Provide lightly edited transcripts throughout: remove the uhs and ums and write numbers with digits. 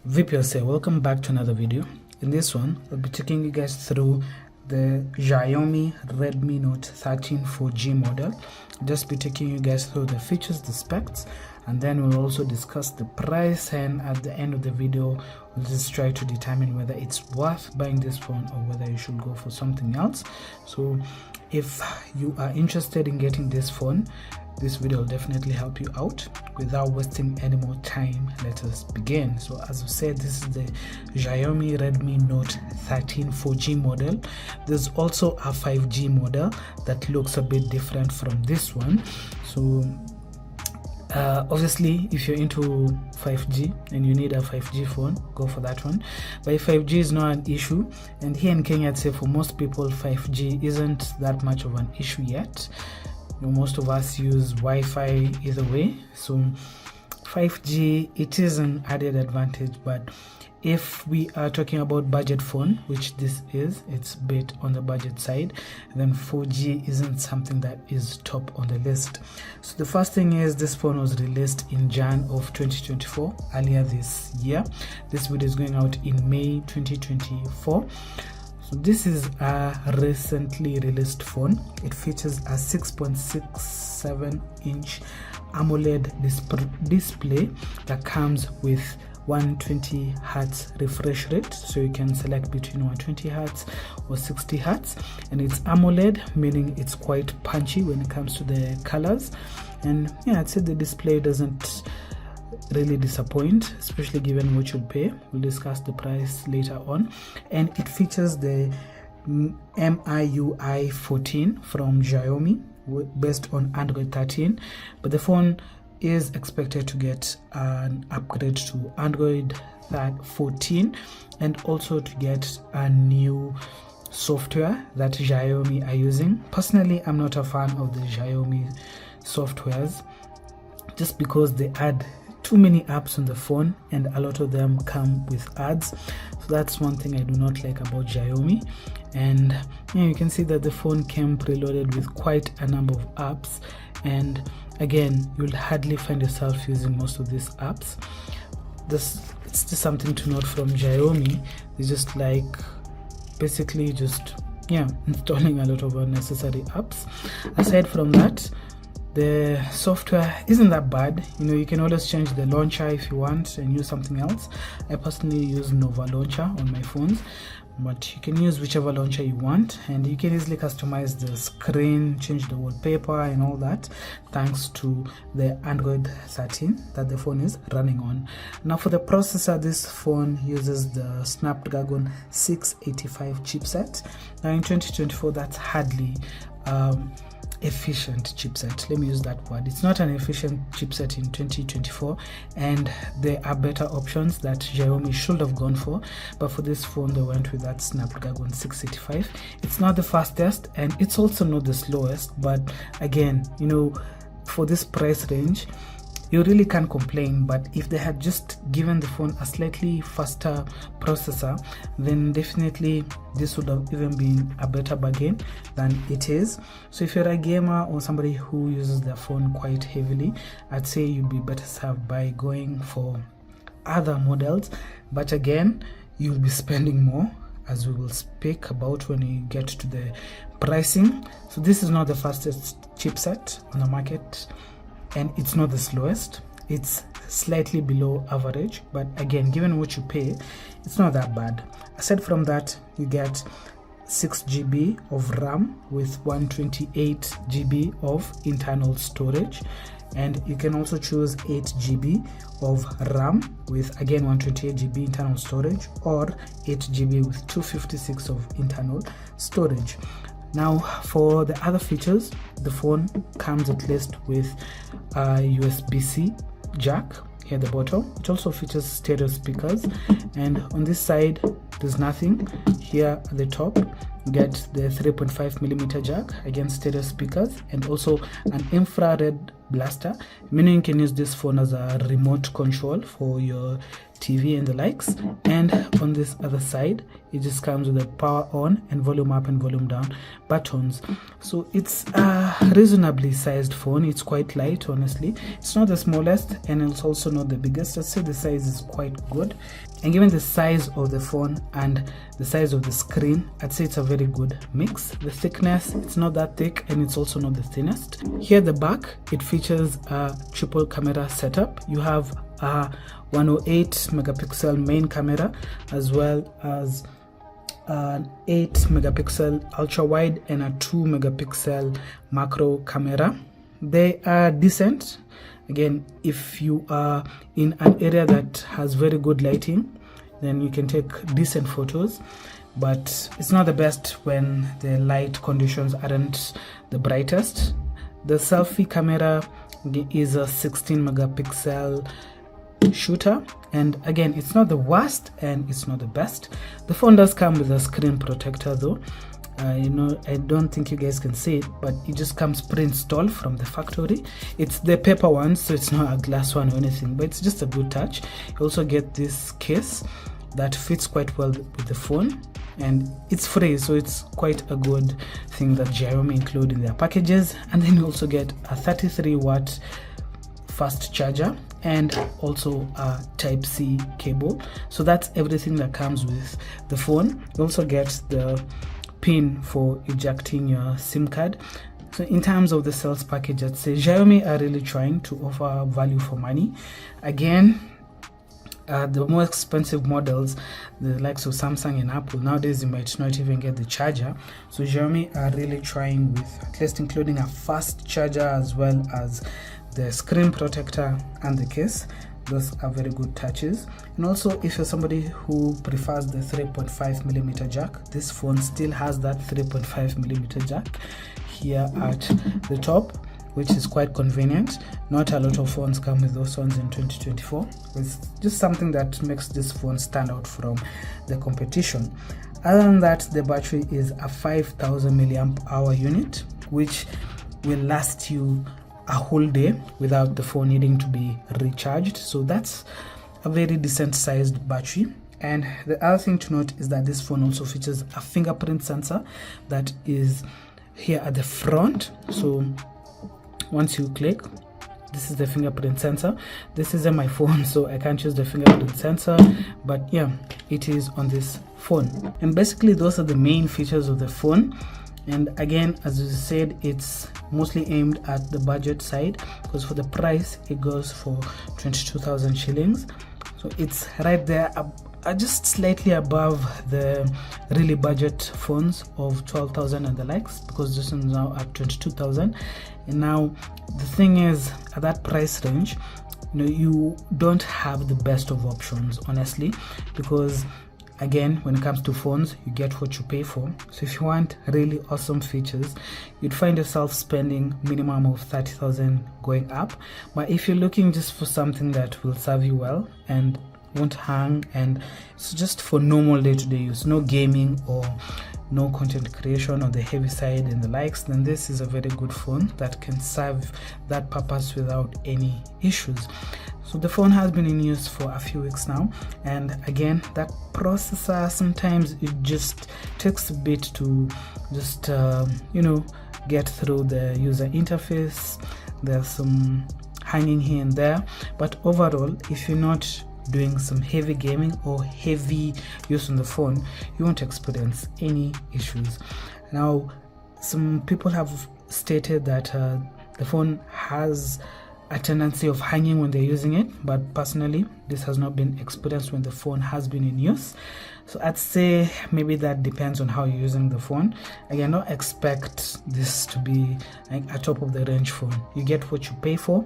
VPOs here, welcome back to another video. In this one, I'll be taking you guys through the Xiaomi Redmi Note 13 4G model. I'll just be taking you guys through the features, the specs, and then we'll also discuss the price, and at the end of the video we'll just try to determine whether it's worth buying this phone or whether you should go for something else. So if you are interested in getting this phone, this video will definitely help you out. Without wasting any more time, let us begin. So as I said, this is the Xiaomi Redmi Note 13 4G model. There's also a 5G model that looks a bit different from this one. So obviously if you're into 5G and you need a 5G phone, go for that one. But if 5G is not an issue, and here in Kenya I'd say for most people 5G isn't that much of an issue yet. Most of us use Wi-Fi either way, so 5G, it is an added advantage. But if we are talking about budget phone, which this is, it's a bit on the budget side, then 4G isn't something that is top on the list. So the first thing is, this phone was released in Jan of 2024, earlier this year. This video is going out in May 2024. So this is a recently released phone. It features a 6.67 inch AMOLED display that comes with 120 Hz refresh rate, so you can select between 120 Hz or 60 Hz, and it's AMOLED, meaning it's quite punchy when it comes to the colors. And yeah, I'd say the display doesn't really disappoint, especially given what you'll pay. We'll discuss the price later on. And it features the MIUI 14 from Xiaomi based on Android 13, but the phone is expected to get an upgrade to Android 14 and also to get a new software that Xiaomi are using. Personally, I'm not a fan of the Xiaomi softwares just because they add too many apps on the phone and a lot of them come with ads. So that's one thing I do not like about Xiaomi. And yeah, you can see that the phone came preloaded with quite a number of apps, and again, you'll hardly find yourself using most of these apps. It's just something to note from Xiaomi. They just like basically just installing a lot of unnecessary apps. Aside from that, the software isn't that bad. You can always change the launcher if you want and use something else. I personally use Nova launcher on my phones, but you can use whichever launcher you want, and you can easily customize the screen, change the wallpaper and all that, thanks to the Android 13 that the phone is running on. Now for the processor, this phone uses the Snapdragon 685 chipset. Now in 2024, that's hardly efficient chipset. Let me use that word. It's not an efficient chipset in 2024, and there are better options that Xiaomi should have gone for, but for this phone they went with that Snapdragon 685. It's not the fastest and it's also not the slowest, but again, for this price range you really can't complain. But if they had just given the phone a slightly faster processor, then definitely this would have even been a better bargain than it is. So if you're a gamer or somebody who uses their phone quite heavily, I'd say you'd be better served by going for other models. But again, you'll be spending more, as we will speak about when we get to the pricing. So this is not the fastest chipset on the market, and it's not the slowest. It's slightly below average, but again, given what you pay, it's not that bad. Aside from that, you get 6 GB of RAM with 128 GB of internal storage, and you can also choose 8 GB of RAM with again 128 GB internal storage, or 8 GB with 256 of internal storage. Now for the other features, the phone comes at least with a USB-C jack here at the bottom. It also features stereo speakers, and on this side there's nothing. Here at the top you get the 3.5mm jack, again stereo speakers, and also an infrared blaster, meaning you can use this phone as a remote control for your TV and the likes. And on this other side it just comes with a power on and volume up and volume down buttons. So it's a reasonably sized phone. It's quite light, honestly. It's not the smallest and it's also not the biggest. I'd say the size is quite good, and given the size of the phone and the size of the screen, I'd say it's a very good mix. The thickness, it's not that thick and it's also not the thinnest. Here at the back it features a triple camera setup. You have a 108 megapixel main camera as well as an 8 megapixel ultra wide and a 2 megapixel macro camera. They are decent. Again, if you are in an area that has very good lighting, then you can take decent photos, but it's not the best when the light conditions aren't the brightest. The selfie camera is a 16 megapixel shooter, and again it's not the worst and it's not the best. The phone does come with a screen protector though. I don't think you guys can see it, but it just comes pre-installed from the factory. It's the paper one, so it's not a glass one or anything, but it's just a good touch. You also get this case that fits quite well with the phone, and it's free, so it's quite a good thing that Xiaomi include in their packages. And then you also get a 33-watt fast charger and also a Type-C cable. So that's everything that comes with the phone. You also get the pin for ejecting your SIM card. So in terms of the sales package, I'd say Xiaomi are really trying to offer value for money. Again, the more expensive models, the likes of Samsung and Apple, nowadays you might not even get the charger. So Xiaomi are really trying with at least including a fast charger as well as the screen protector and the case. Those are very good touches. And also, if you're somebody who prefers the 3.5mm jack, this phone still has that 3.5mm jack here at the top, which is quite convenient. Not a lot of phones come with those ones in 2024. It's just something that makes this phone stand out from the competition. Other than that, the battery is a 5000 milliamp hour unit, which will last you a whole day without the phone needing to be recharged. So that's a very decent sized battery. And the other thing to note is that this phone also features a fingerprint sensor that is here at the front. So once you click, this is the fingerprint sensor. This isn't my phone, so I can't use the fingerprint sensor, but yeah, it is on this phone. And basically those are the main features of the phone. And again, as you said, it's mostly aimed at the budget side, because for the price it goes for 22,000 shillings. So it's right there, just slightly above the really budget phones of 12,000 and the likes, because this is now at 22,000. And now the thing is, at that price range, you don't have the best of options, honestly, because again, when it comes to phones, you get what you pay for. So if you want really awesome features, you'd find yourself spending minimum of 30,000 going up. But if you're looking just for something that will serve you well and won't hang, and it's just for normal day-to-day use, no gaming or no content creation on the heavy side and the likes, then this is a very good phone that can serve that purpose without any issues. So the phone has been in use for a few weeks now, and again, that processor, sometimes it just takes a bit to just get through the user interface. There's some hanging here and there, but overall, if you're not doing some heavy gaming or heavy use on the phone, you won't experience any issues. Now, some people have stated that the phone has a tendency of hanging when they're using it, but personally this has not been experienced when the phone has been in use. So I'd say maybe that depends on how you're using the phone. Again, don't expect this to be like a top of the range phone. You get what you pay for,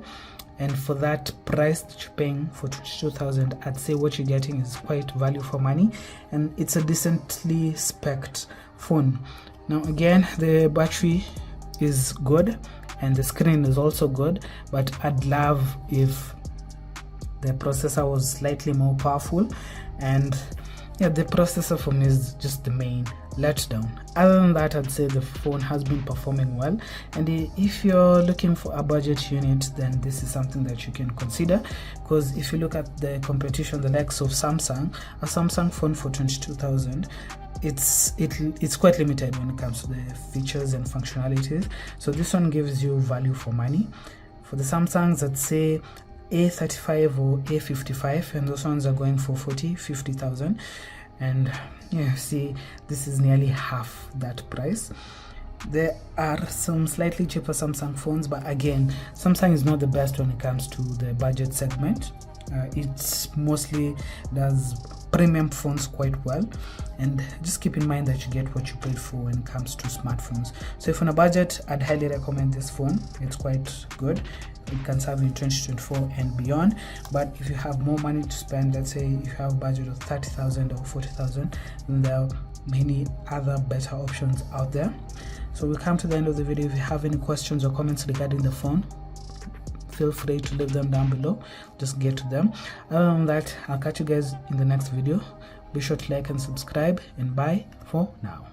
and for that price that you're paying for 22,000, I'd say what you're getting is quite value for money, and it's a decently spec'd phone. Now again, the battery is good and the screen is also good, but I'd love if the processor was slightly more powerful. And yeah, the processor for me is just the main letdown. Other than that, I'd say the phone has been performing well, and if you're looking for a budget unit, then this is something that you can consider, because if you look at the competition, the likes of Samsung, a Samsung phone for 22,000, it's quite limited when it comes to the features and functionalities. So this one gives you value for money. For the Samsungs, I'd say A35 or A55, and those ones are going for 50,000. And yeah, see, this is nearly half that price. There are some slightly cheaper Samsung phones, but again, Samsung is not the best when it comes to the budget segment. It mostly does premium phones quite well, and just keep in mind that you get what you paid for when it comes to smartphones. So if on a budget, I'd highly recommend this phone. It's quite good. It can serve you in 2024 and beyond. But if you have more money to spend, let's say you have a budget of 30,000 or 40,000, then there are many other better options out there. So we come to the end of the video. If you have any questions or comments regarding the phone, feel free to leave them down below. Just get to them. Other than that, I'll catch you guys in the next video. Be sure to like and subscribe, and bye for now.